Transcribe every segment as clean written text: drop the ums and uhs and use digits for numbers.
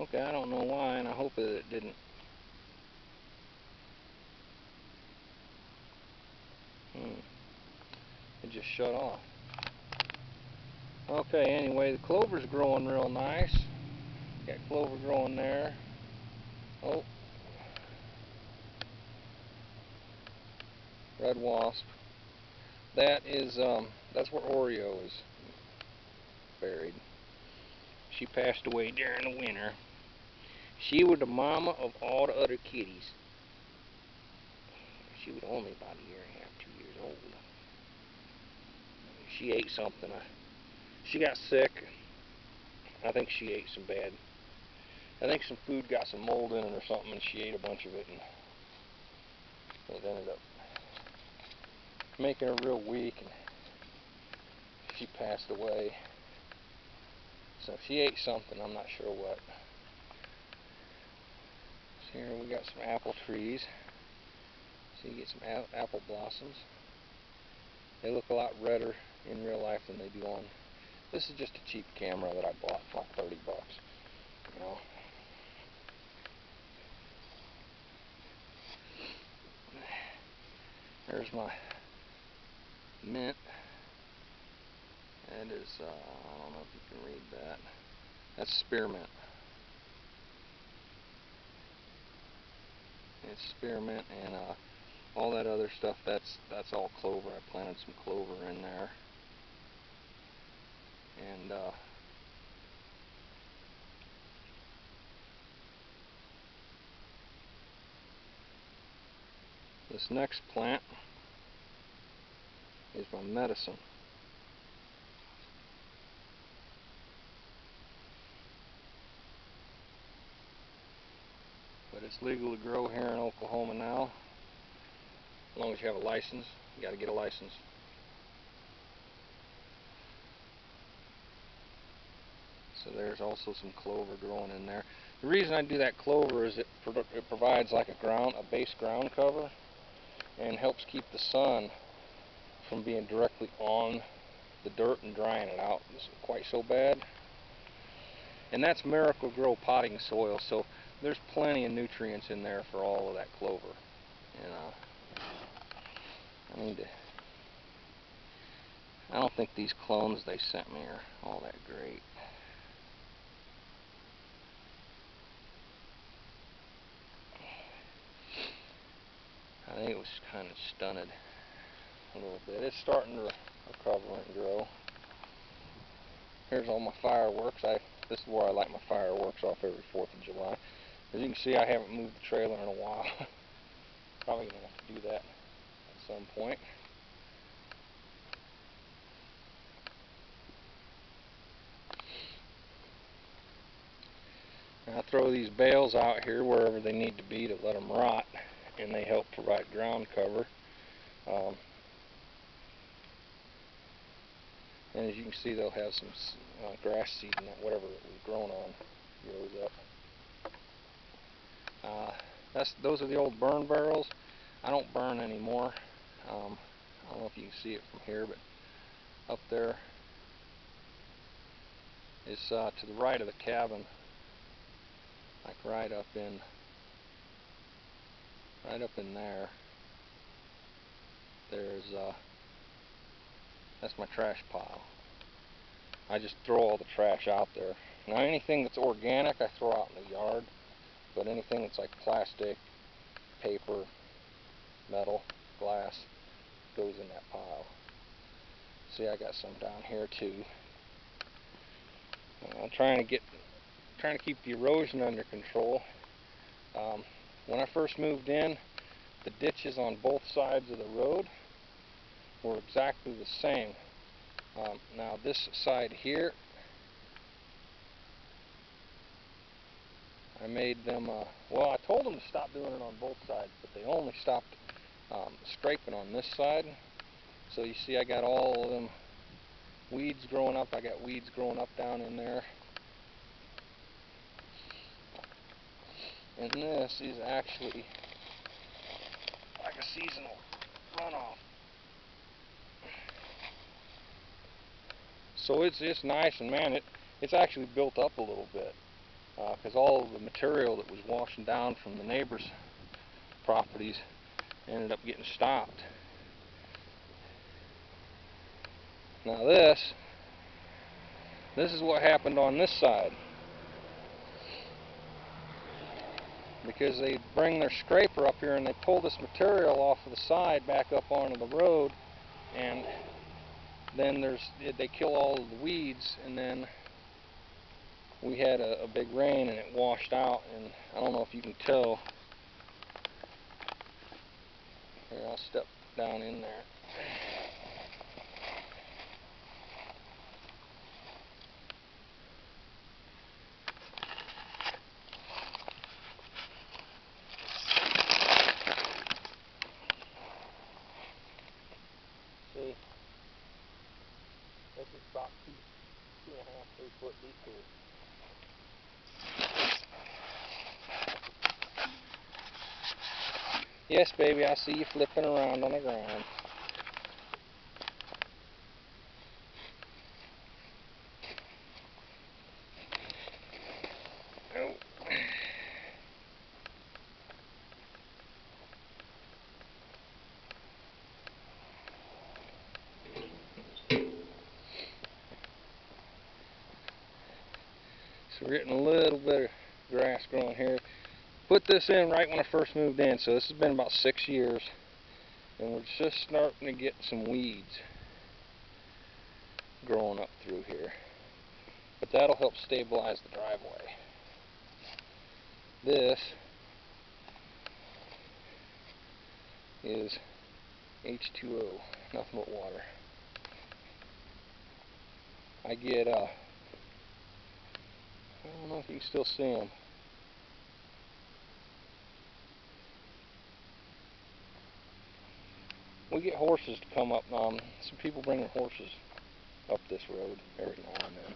Okay, I don't know why, and I hope that it didn't. It just shut off. Okay, anyway, the clover's growing real nice. Got clover growing there. Oh, red wasp. That is, that's where Oreo is buried. She passed away during the winter. She was the mama of all the other kitties. She was only about a year and a half, 2 years old. She ate something. She got sick. I think she ate some bad. I think some food got some mold in it or something, and she ate a bunch of it, and it ended up making her real weak, and she passed away. So she ate something, I'm not sure what. So here we got some apple trees. So you get some apple blossoms. They look a lot redder in real life than they do on. This is just a cheap camera that I bought for like 30 bucks. You know. There's my mint. That is, I don't know if you can read that. That's spearmint. It's spearmint, and all that other stuff, that's all clover. I planted some clover in there. And this next plant is my medicine. But it's legal to grow here in Oklahoma now, as long as you have a license. You got to get a license. So there's also some clover growing in there. The reason I do that clover is it provides like a base ground cover, and helps keep the sun from being directly on the dirt and drying it out quite so bad. And that's Miracle-Gro potting soil, so there's plenty of nutrients in there for all of that clover. And I don't think these clones they sent me are all that great. I think it was kind of stunted a little bit. It's starting to recover and grow. Here's all my fireworks. This is where I light my fireworks off every 4th of July. As you can see, I haven't moved the trailer in a while. Probably going to have to do that at some point. I throw these bales out here wherever they need to be to let them rot, and they help provide ground cover. And as you can see, they'll have some grass seed in that, whatever it was grown on grows up. Those are the old burn barrels. I don't burn anymore. I don't know if you can see it from here, but up there is to the right of the cabin, like right up in there. There's that's my trash pile. I just throw all the trash out there. Now anything that's organic I throw out in the yard, but anything that's like plastic, paper, metal, glass goes in that pile. See, I got some down here too. I'm trying to keep the erosion under control. When I first moved in, the ditches on both sides of the road were exactly the same. Now this side here, I made them, well, I told them to stop doing it on both sides, but they only stopped scraping on this side. So you see I got all of them weeds growing up. I got weeds growing up down in there. And this is actually like a seasonal runoff. So it's nice, and man, it's actually built up a little bit. because all of the material that was washing down from the neighbors' properties ended up getting stopped. Now this is what happened on this side. Because they bring their scraper up here and they pull this material off of the side back up onto the road, and then they kill all of the weeds, and then we had a big rain and it washed out, and I don't know if you can tell. Here, I'll step down in there. See, this is about 2.5, 3 foot deep here. Yes, baby, I see you flipping around on the ground. Oh. So we're getting a little bit of grass growing here. Put this in right when I first moved in, so this has been about 6 years, and we're just starting to get some weeds growing up through here. But that'll help stabilize the driveway. This is H2O, nothing but water. I get, I don't know if you can still see them. We get horses to come up. Some people bring their horses up this road every now and then.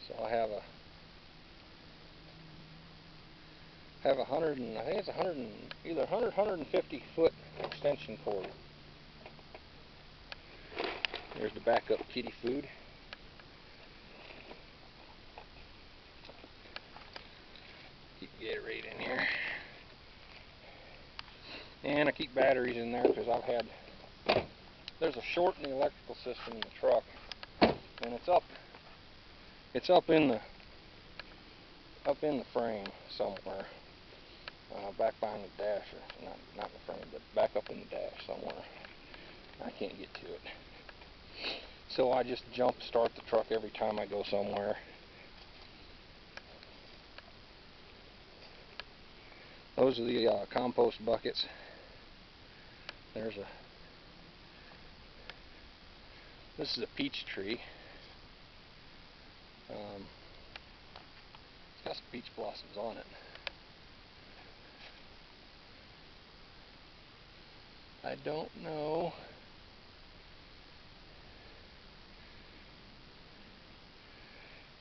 So I have a 100 and I think it's 100 and either 150 foot extension cord. There's the backup kitty food. Keep Gatorade in here. And I keep batteries in there because there's a short in the electrical system in the truck, and it's up in the frame somewhere, back behind the dash, or not in the frame, but back up in the dash somewhere. I can't get to it. So I just jump start the truck every time I go somewhere. Those are the compost buckets. This is a peach tree. It's got some peach blossoms on it. I don't know.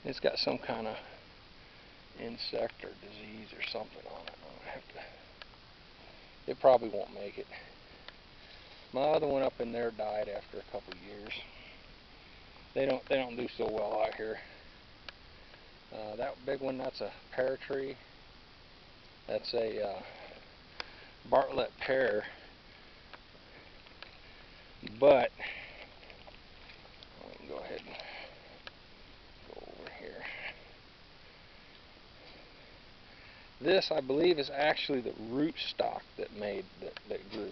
It's got some kind of insect or disease or something on it. It probably won't make it. My other one up in there died after a couple years. They don't do so well out here. That big one, that's a pear tree. That's a Bartlett pear. But let me go ahead and go over here. This, I believe, is actually the root stock that grew.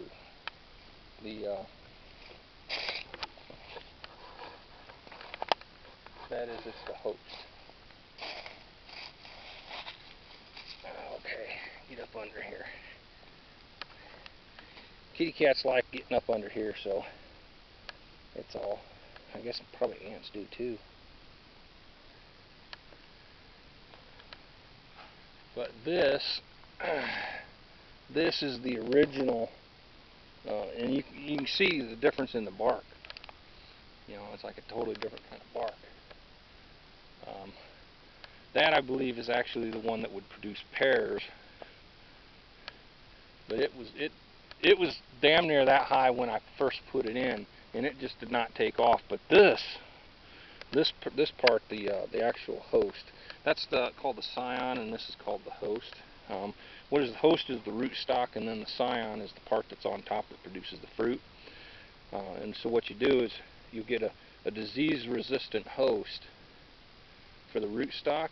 That is, it's the host. Okay, get up under here. Kitty cats like getting up under here, so it's all. I guess probably ants do too. But this is the original, and you can see the difference in the bark. You know, it's like a totally different kind of bark. That, I believe, is actually the one that would produce pears. But it was damn near that high when I first put it in, and it just did not take off. But this part, the actual host, that's called the scion, and this is called the host. What is the host is the rootstock, and then the scion is the part that's on top that produces the fruit. And so what you do is you get a disease-resistant host for the rootstock,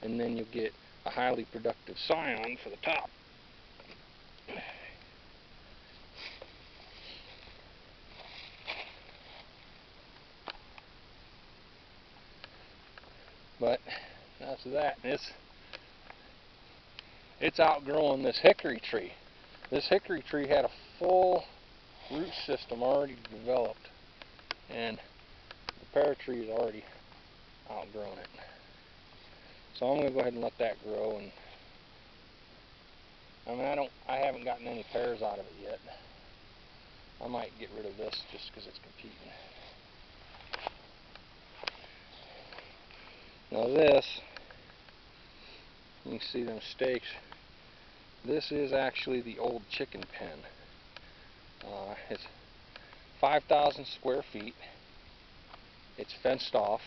and then you get a highly productive scion for the top. But that's that. It's outgrowing this hickory tree. This hickory tree had a full root system already developed, and the pear tree has already outgrown it. So I'm going to go ahead and let that grow. And I mean, I haven't gotten any pears out of it yet. I might get rid of this just because it's competing. Now this, you can see them stakes. This is actually the old chicken pen. It's 5,000 square feet. It's fenced off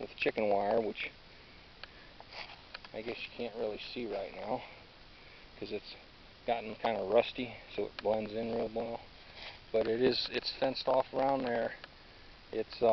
with chicken wire, which I guess you can't really see right now because it's gotten kind of rusty, so it blends in real well. But it's fenced off around there. It's